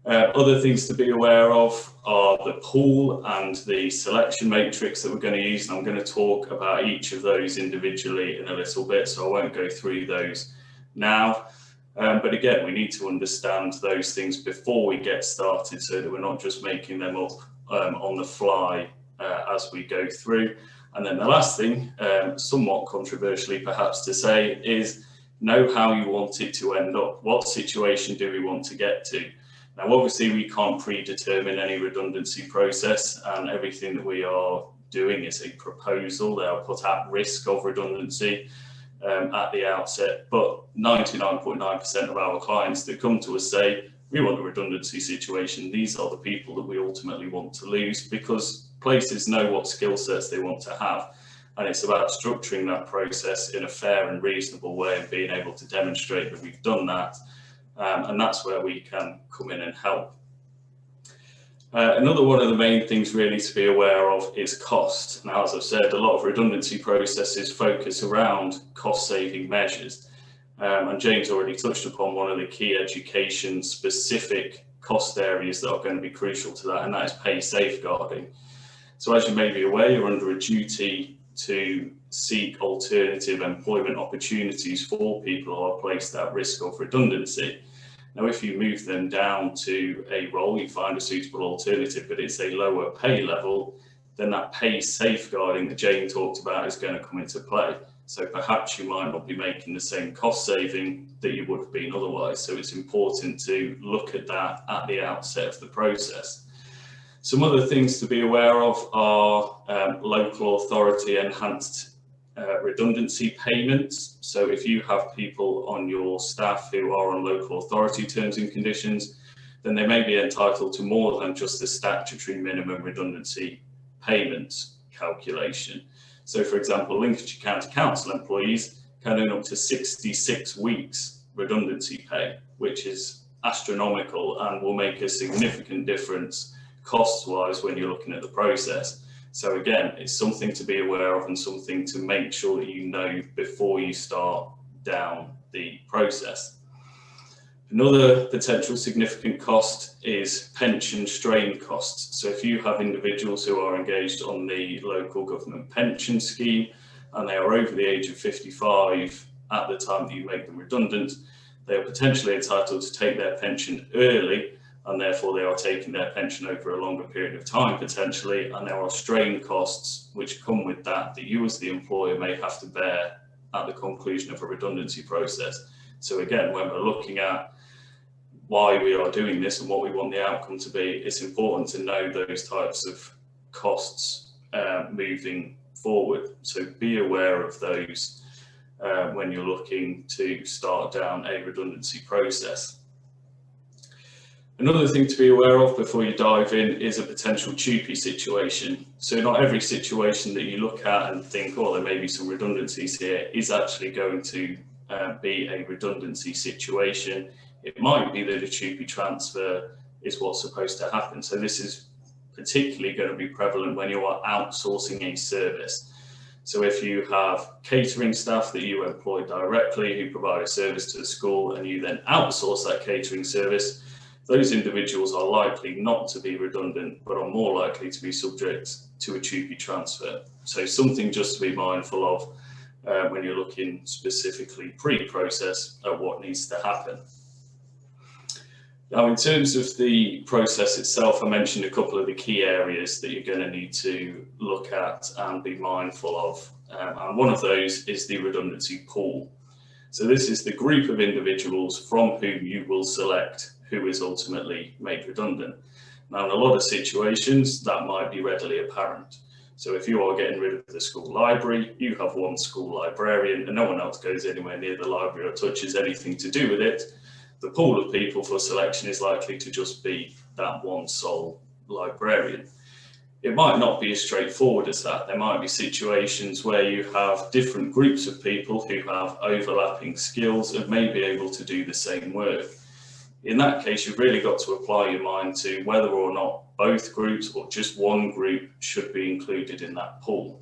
Other things to be aware of are the pool and the selection matrix that we're going to use, and I'm going to talk about each of those individually in a little bit, so I won't go through those now. But again, we need to understand those things before we get started, so that we're not just making them up on the fly as we go through. And then the last thing, somewhat controversially perhaps to say, is know how you want it to end up. What situation do we want to get to? Now, obviously, we can't predetermine any redundancy process, and everything that we are doing is a proposal. They are put at risk of redundancy at the outset, but 99.9% of our clients that come to us say, we want a redundancy situation. These are the people that we ultimately want to lose, because places know what skill sets they want to have. And it's about structuring that process in a fair and reasonable way and being able to demonstrate that we've done that. And that's where we can come in and help. Another one of the main things really to be aware of is cost. Now, as I've said, a lot of redundancy processes focus around cost-saving measures. And James already touched upon one of the key education-specific cost areas that are going to be crucial to that, and that is pay safeguarding. So as you may be aware, you're under a duty to seek alternative employment opportunities for people who are placed at risk of redundancy. Now, if you move them down to a role, you find a suitable alternative, but it's a lower pay level, then that pay safeguarding that Jane talked about is going to come into play. So perhaps you might not be making the same cost saving that you would have been otherwise. So it's important to look at that at the outset of the process. Some other things to be aware of are local authority enhanced redundancy payments. So if you have people on your staff who are on local authority terms and conditions, then they may be entitled to more than just the statutory minimum redundancy payments calculation. So for example, Lincolnshire County Council employees can earn up to 66 weeks redundancy pay, which is astronomical and will make a significant difference cost-wise when you're looking at the process. So again, it's something to be aware of and something to make sure that you know before you start down the process. Another potential significant cost is pension strain costs. So if you have individuals who are engaged on the local government pension scheme and they are over the age of 55 at the time that you make them redundant, they are potentially entitled to take their pension early, and therefore they are taking their pension over a longer period of time potentially, and there are strain costs which come with that that you as the employer may have to bear at the conclusion of a redundancy process. So again, when we're looking at why we are doing this and what we want the outcome to be, it's important to know those types of costs moving forward. So be aware of those when you're looking to start down a redundancy process. Another thing to be aware of before you dive in is a potential TUPE situation. So not every situation that you look at and think, oh, there may be some redundancies here, is actually going to be a redundancy situation. It might be that a TUPE transfer is what's supposed to happen. So this is particularly going to be prevalent when you are outsourcing a service. So if you have catering staff that you employ directly who provide a service to the school and you then outsource that catering service, those individuals are likely not to be redundant, but are more likely to be subject to a TUPE transfer. So something just to be mindful of when you're looking specifically pre-process at what needs to happen. Now, in terms of the process itself, I mentioned a couple of the key areas that you're going to need to look at and be mindful of. And one of those is the redundancy pool. So this is the group of individuals from whom you will select who is ultimately made redundant. Now, in a lot of situations, that might be readily apparent. So if you are getting rid of the school library, you have one school librarian and no one else goes anywhere near the library or touches anything to do with it, the pool of people for selection is likely to just be that one sole librarian. It might not be as straightforward as that. There might be situations where you have different groups of people who have overlapping skills and may be able to do the same work. In that case, you've really got to apply your mind to whether or not both groups or just one group should be included in that pool.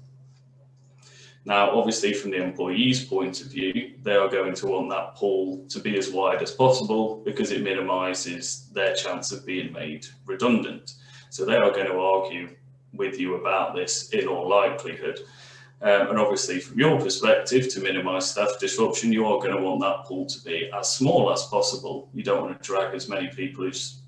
Now, obviously, from the employee's point of view, they are going to want that pool to be as wide as possible because it minimises their chance of being made redundant. So they are going to argue with you about this in all likelihood. And obviously, from your perspective, to minimise staff disruption, you are going to want that pool to be as small as possible. You don't want to drag as many people as,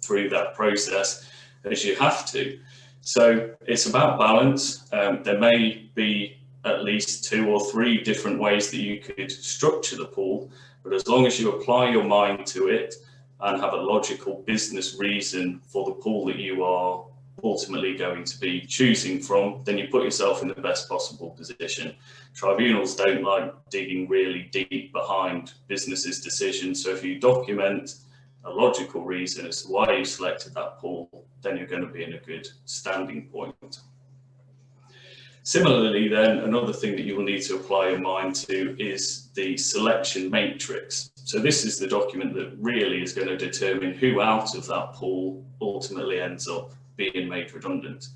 through that process as you have to. So it's about balance. There may be at least 2 or 3 different ways that you could structure the pool, but as long as you apply your mind to it and have a logical business reason for the pool that you are ultimately going to be choosing from, then you put yourself in the best possible position. Tribunals don't like digging really deep behind businesses' decisions, so if you document a logical reason as to why you selected that pool, then you're going to be in a good standing point. Similarly then, another thing that you will need to apply your mind to is the selection matrix. So this is the document that really is going to determine who out of that pool ultimately ends up being made redundant.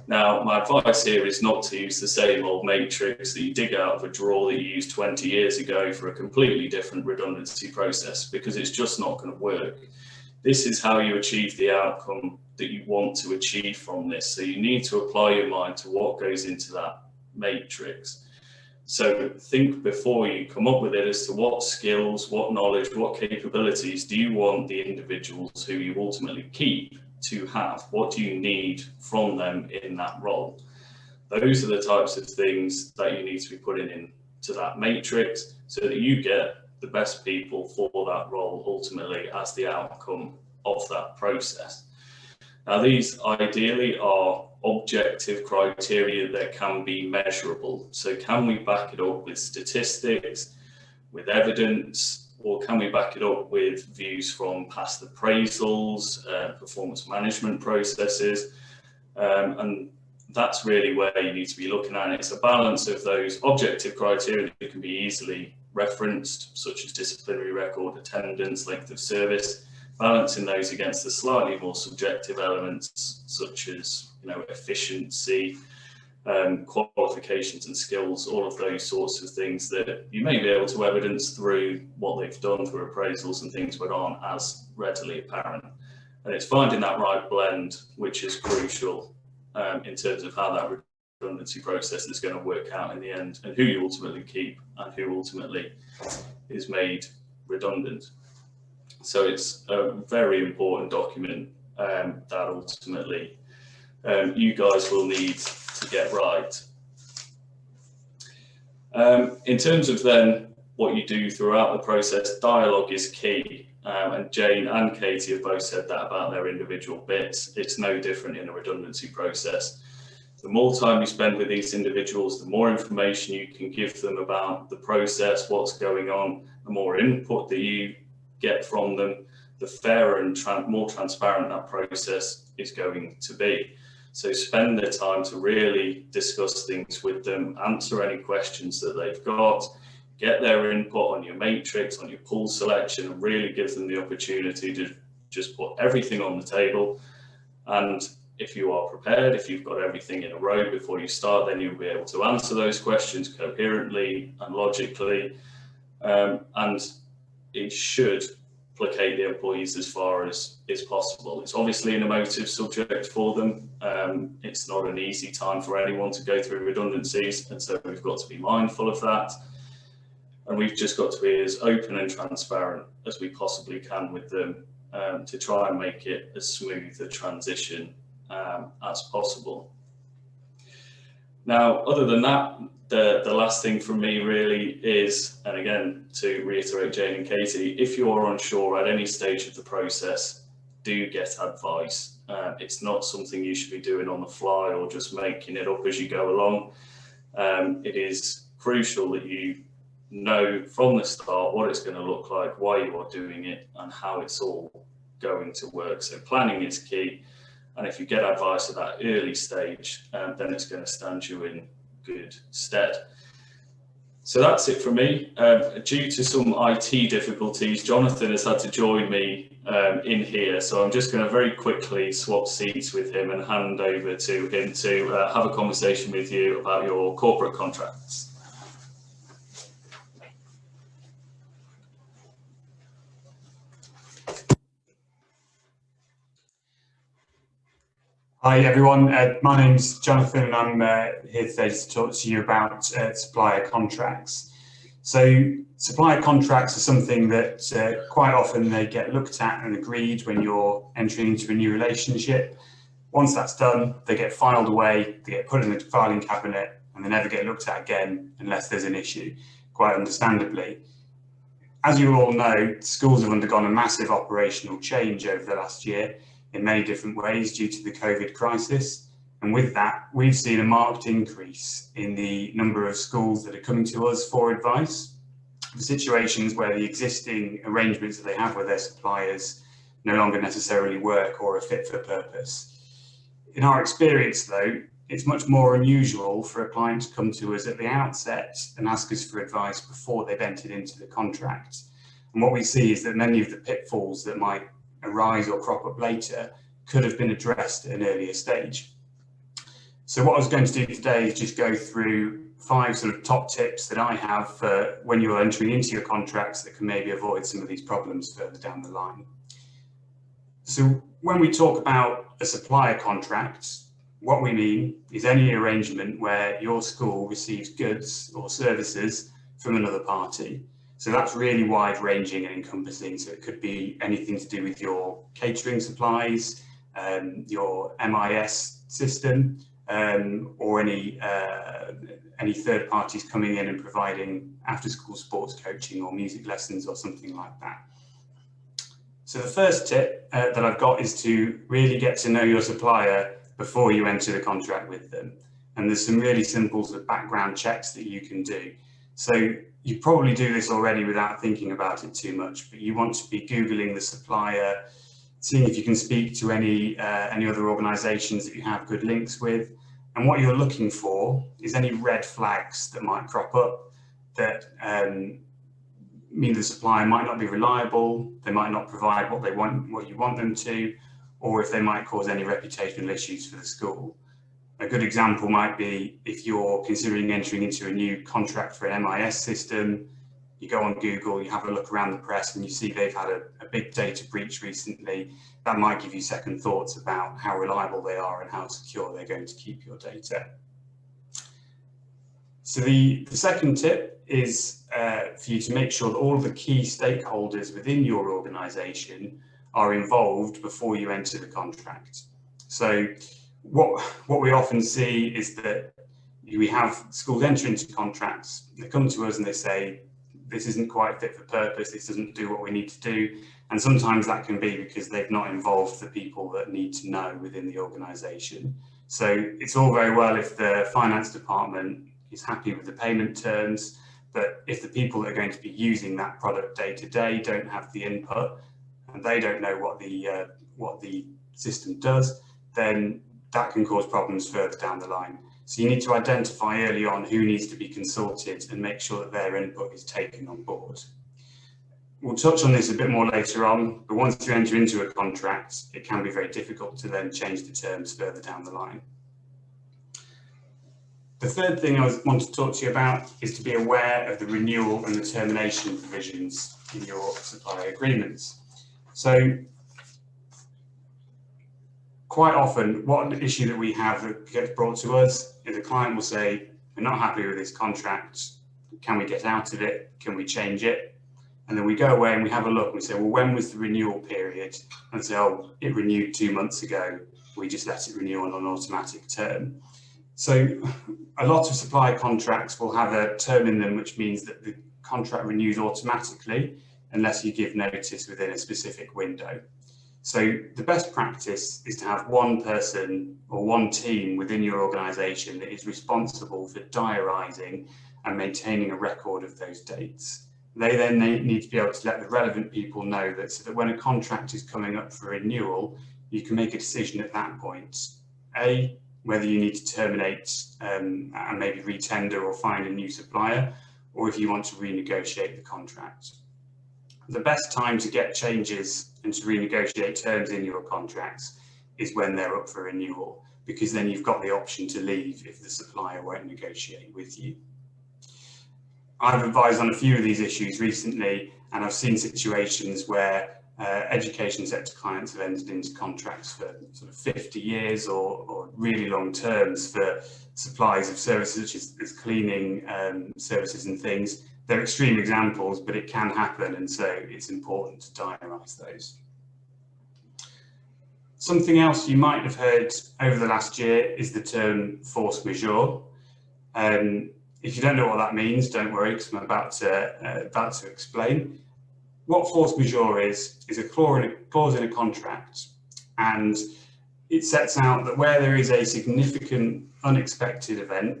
Now, my advice here is not to use the same old matrix that you dig out of a drawer that you used 20 years ago for a completely different redundancy process, because it's just not going to work. This is how you achieve the outcome that you want to achieve from this. So you need to apply your mind to what goes into that matrix. So think before you come up with it as to what skills, what knowledge, what capabilities do you want the individuals who you ultimately keep to have? What do you need from them in that role? Those are the types of things that you need to be putting into that matrix so that you get the best people for that role ultimately as the outcome of that process. Now, these ideally are objective criteria that can be measurable. So can we back it up with statistics, with evidence, or can we back it up with views from past appraisals, performance management processes? And that's really where you need to be looking at. It's a balance of those objective criteria that can be easily referenced, such as disciplinary record, attendance, length of service, balancing those against the slightly more subjective elements, such as efficiency, qualifications and skills, all of those sorts of things that you may be able to evidence through what they've done through appraisals and things that aren't as readily apparent. And it's finding that right blend which is crucial in terms of how that redundancy process is going to work out in the end, and who you ultimately keep and who ultimately is made redundant. So it's a very important document that ultimately you guys will need to get right. In terms of then what you do throughout the process, dialogue is key. And Jane and Katie have both said that about their individual bits. It's no different in a redundancy process. The more time you spend with these individuals, the more information you can give them about the process, what's going on, the more input that you get from them, the fairer and more transparent that process is going to be. So spend the time to really discuss things with them, answer any questions that they've got, get their input on your matrix, on your pool selection, and really give them the opportunity to just put everything on the table. And if you are prepared, if you've got everything in a row before you start, then you'll be able to answer those questions coherently and logically. And it should placate the employees as far as is possible. It's obviously an emotive subject for them. It's not an easy time for anyone to go through redundancies, and so we've got to be mindful of that. And we've just got to be as open and transparent as we possibly can with them to try and make it as smooth a transition as possible. Now, other than that, the last thing from me really is, and again, to reiterate Jane and Katie, if you're unsure at any stage of the process, do get advice. It's not something you should be doing on the fly or just making it up as you go along. It is crucial that you know from the start what it's going to look like, why you are doing it, and how it's all going to work. So planning is key. And if you get advice at that early stage, then it's going to stand you in good stead. So that's it from me. Due to some IT difficulties, Jonathan has had to join me in here. So I'm just going to very quickly swap seats with him and hand over to him to have a conversation with you about your corporate contracts. Hi everyone, my name's Jonathan and I'm here today to talk to you about supplier contracts. So supplier contracts are something that quite often they get looked at and agreed when you're entering into a new relationship. Once that's done, they get filed away, they get put in the filing cabinet, and they never get looked at again unless there's an issue, quite understandably. As you all know, schools have undergone a massive operational change over the last year in many different ways due to the COVID crisis. And with that, we've seen a marked increase in the number of schools that are coming to us for advice for situations where the existing arrangements that they have with their suppliers no longer necessarily work or are fit for purpose. In our experience though, it's much more unusual for a client to come to us at the outset and ask us for advice before they've entered into the contract. And what we see is that many of the pitfalls that might arise or crop up later could have been addressed at an earlier stage. So what I was going to do today is just go through 5 sort of top tips that I have for when you're entering into your contracts that can maybe avoid some of these problems further down the line. So when we talk about a supplier contract, what we mean is any arrangement where your school receives goods or services from another party. So that's really wide ranging and encompassing. So it could be anything to do with your catering supplies, your MIS system, or any third parties coming in and providing after-school sports coaching or music lessons or something like that. So the first tip that I've got is to really get to know your supplier before you enter the contract with them. And there's some really simple sort of background checks that you can do. So you probably do this already without thinking about it too much, but you want to be Googling the supplier, seeing if you can speak to any other organisations that you have good links with. And what you're looking for is any red flags that might crop up that mean the supplier might not be reliable, they might not provide what you want them to, or if they might cause any reputational issues for the school. A good example might be if you're considering entering into a new contract for an MIS system, you go on Google, you have a look around the press and you see they've had a big data breach recently. That might give you second thoughts about how reliable they are and how secure they're going to keep your data. So the second tip is for you to make sure that all of the key stakeholders within your organisation are involved before you enter the contract. So what we often see is that we have schools enter into contracts, they come to us and they say, this isn't quite fit for purpose, this doesn't do what we need to do. And sometimes that can be because they've not involved the people that need to know within the organisation. So it's all very well if the finance department is happy with the payment terms, but if the people that are going to be using that product day to day don't have the input and they don't know what the system does, then that can cause problems further down the line. So you need to identify early on who needs to be consulted and make sure that their input is taken on board. We'll touch on this a bit more later on, but once you enter into a contract, it can be very difficult to then change the terms further down the line. The third thing I want to talk to you about is to be aware of the renewal and the termination provisions in your supplier agreements. So quite often, one issue that we have that gets brought to us is a client will say, we're not happy with this contract, can we get out of it, can we change it? And then we go away and we have a look and we say, well, when was the renewal period? And say, oh, it renewed 2 months ago, we just let it renew on an automatic term. So a lot of supply contracts will have a term in them which means that the contract renews automatically unless you give notice within a specific window. So the best practice is to have one person or one team within your organisation that is responsible for diarising and maintaining a record of those dates. They then need to be able to let the relevant people know that, so that when a contract is coming up for renewal, you can make a decision at that point. A, whether you need to terminate and maybe retender or find a new supplier, or if you want to renegotiate the contract. The best time to get changes and to renegotiate terms in your contracts is when they're up for renewal, because then you've got the option to leave if the supplier won't negotiate with you. I've advised on a few of these issues recently, and I've seen situations where education sector clients have entered into contracts for sort of 50 years or really long terms for supplies of services such as cleaning services and things. They're extreme examples, but it can happen, and so it's important to diarise those. Something else you might have heard over the last year is the term force majeure. If you don't know what that means, don't worry, because I'm about to explain. What force majeure is a clause in a contract, and it sets out that where there is a significant unexpected event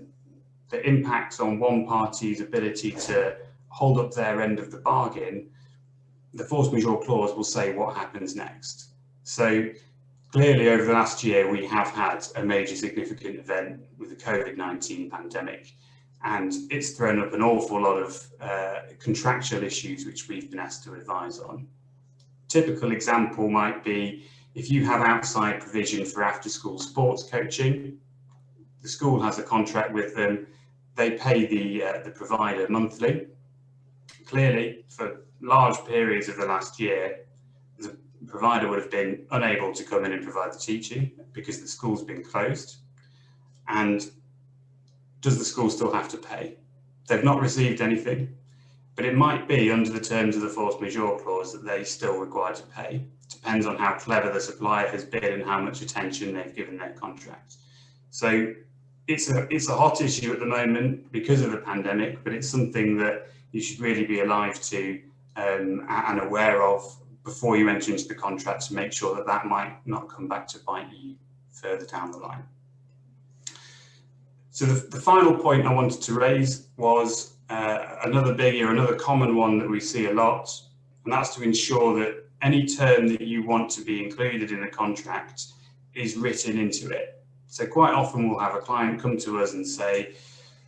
that impacts on one party's ability to hold up their end of the bargain, the force majeure clause will say what happens next. So clearly over the last year, we have had a major significant event with the COVID-19 pandemic. and it's thrown up an awful lot of contractual issues which we've been asked to advise on. Typical example might be if you have outside provision for after-school sports coaching, the school has a contract with them, they pay the provider monthly. Clearly, for large periods of the last year, the provider would have been unable to come in and provide the teaching because the school's been closed. And does the school still have to pay? They've not received anything, but it might be under the terms of the force majeure clause that they still require to pay. Depends on how clever the supplier has been and how much attention they've given their contract. So it's a hot issue at the moment because of the pandemic, but it's something that you should really be alive to and aware of before you enter into the contract to make sure that that might not come back to bite you further down the line. So the final point I wanted to raise was another biggie or another common one that we see a lot, and that's to ensure that any term that you want to be included in a contract is written into it. So quite often we'll have a client come to us and say,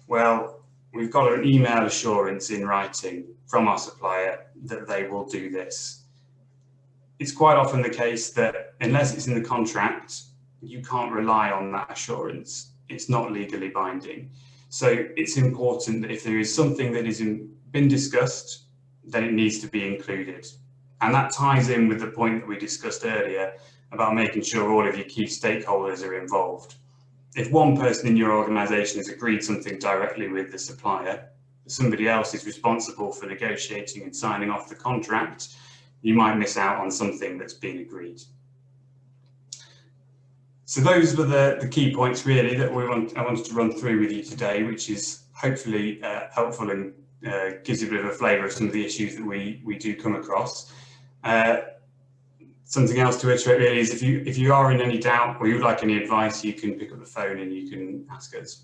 well, we've got an email assurance in writing from our supplier that they will do this. It's quite often the case that unless it's in the contract, you can't rely on that assurance. It's not legally binding. So it's important that if there is something that has been discussed, then it needs to be included. And that ties in with the point that we discussed earlier about making sure all of your key stakeholders are involved. If one person in your organisation has agreed something directly with the supplier, somebody else is responsible for negotiating and signing off the contract, you might miss out on something that's been agreed. So those were the key points really that I wanted to run through with you today, which is hopefully helpful and gives you a bit of a flavour of some of the issues that we do come across. Something else to iterate really is if you are in any doubt or you'd like any advice, you can pick up the phone and you can ask us.